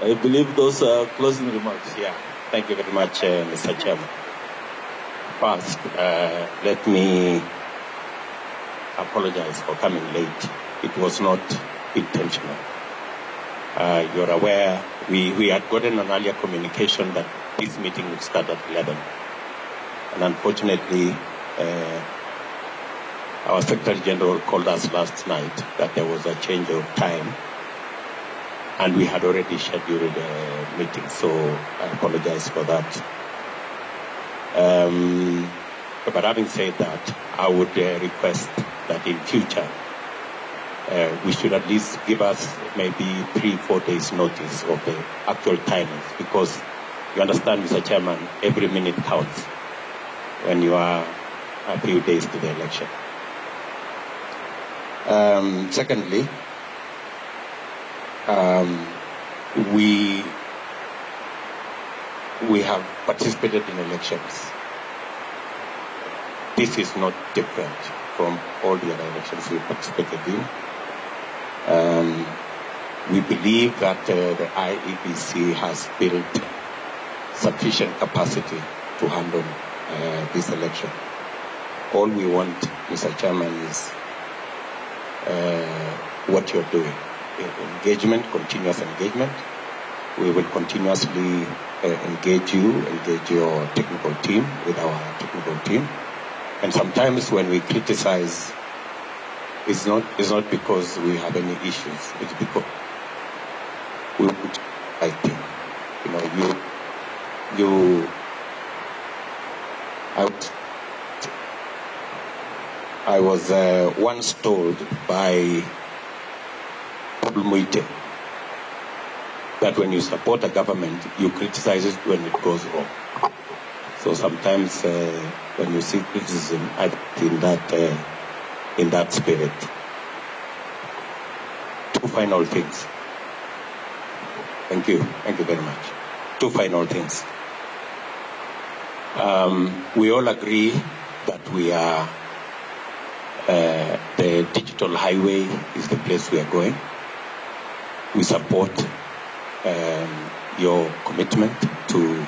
I believe those are closing remarks. Yeah, thank you very much, Mr. Chairman. First, let me apologize for coming late. It was not intentional. You're aware, we had gotten an earlier communication that this meeting would start at 11. And unfortunately, our Secretary General called us last night that there was a change of time, and we had already scheduled a meeting, so I apologize for that. But having said that, I would request that in future, we should at least give us maybe 3-4 days notice of the actual timings, because you understand, Mr. Chairman, every minute counts when you are a few days to the election. Secondly, we have participated in elections. This is not different from all the other elections we participated in. We believe that the IEBC has built sufficient capacity to handle this election. All we want, Mr. Chairman, is what you're doing. Engagement, continuous engagement. We will continuously engage your technical team with our technical team. And sometimes when we criticize, it's not because we have any issues. It's because we would, I think, I was once told by Muite that when you support a government, you criticize it when it goes wrong. So sometimes when you see criticism, I think in that spirit. Two final things. Thank you very much. Two final things. We all agree that we are the digital highway is the place we are going. We support your commitment to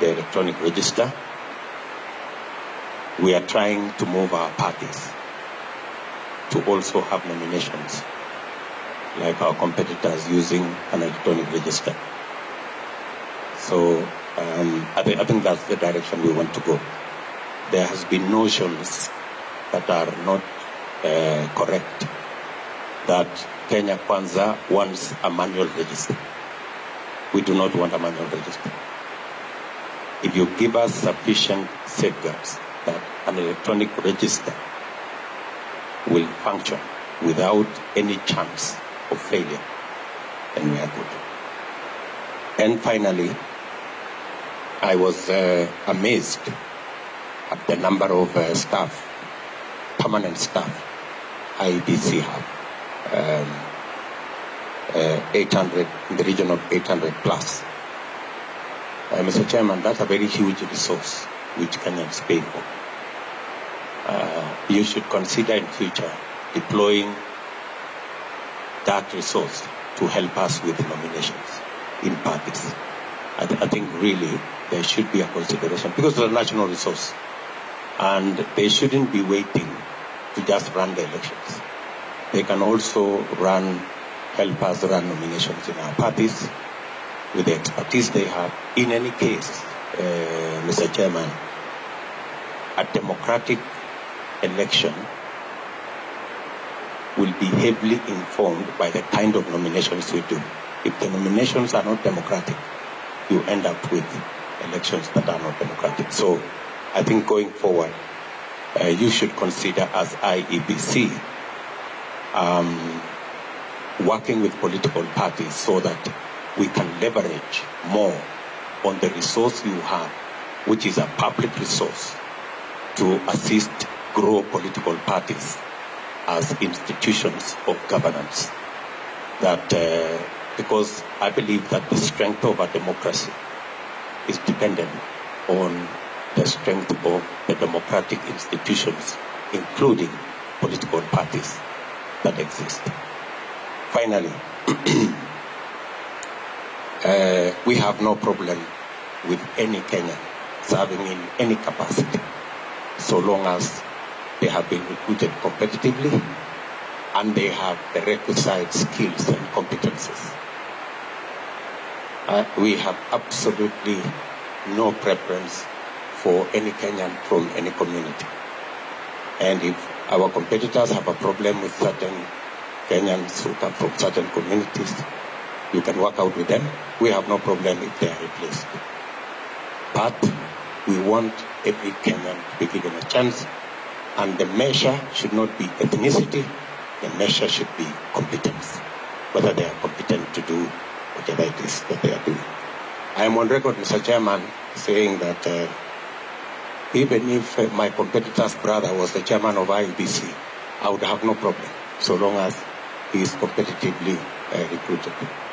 the electronic register. We are trying to move our parties to also have nominations, like our competitors using an electronic register. So I think that's the direction we want to go. There has been notions that are not correct, that Kenya Kwanza wants a manual register. We do not want a manual register. If you give us sufficient safeguards that an electronic register will function without any chance of failure, then we are good. And finally, I was amazed at the number of staff, permanent staff, IEBC have. 800, in the region of 800 plus. Mr. Chairman, that's a very huge resource which Kenyans pay for. You should consider in future deploying that resource to help us with nominations in parties. I think really there should be a consideration, because it's a national resource, and they shouldn't be waiting to just run the elections. They can also help us run nominations in our parties with the expertise they have. In any case, Mr. Chairman, a democratic election will be heavily informed by the kind of nominations we do. If the nominations are not democratic, you end up with elections that are not democratic. So I think going forward, you should consider as IEBC working with political parties so that we can leverage more on the resource you have, which is a public resource, to assist grow political parties as institutions of governance. That because I believe that the strength of a democracy is dependent on the strength of the democratic institutions, including political parties that exist. Finally, we have no problem with any Kenyan serving in any capacity, so long as they have been recruited competitively and they have the requisite skills and competences. We have absolutely no preference for any Kenyan from any community. And if our competitors have a problem with certain Kenyans who come from certain communities, you can work out with them. We have no problem if they are replaced. But we want every Kenyan to be given a chance, and the measure should not be ethnicity, the measure should be competence, whether they are competent to do whatever it is that they are doing. I am on record, Mr. Chairman, saying that even if my competitor's brother was the chairman of IEBC, I would have no problem, so long as he is competitively recruited.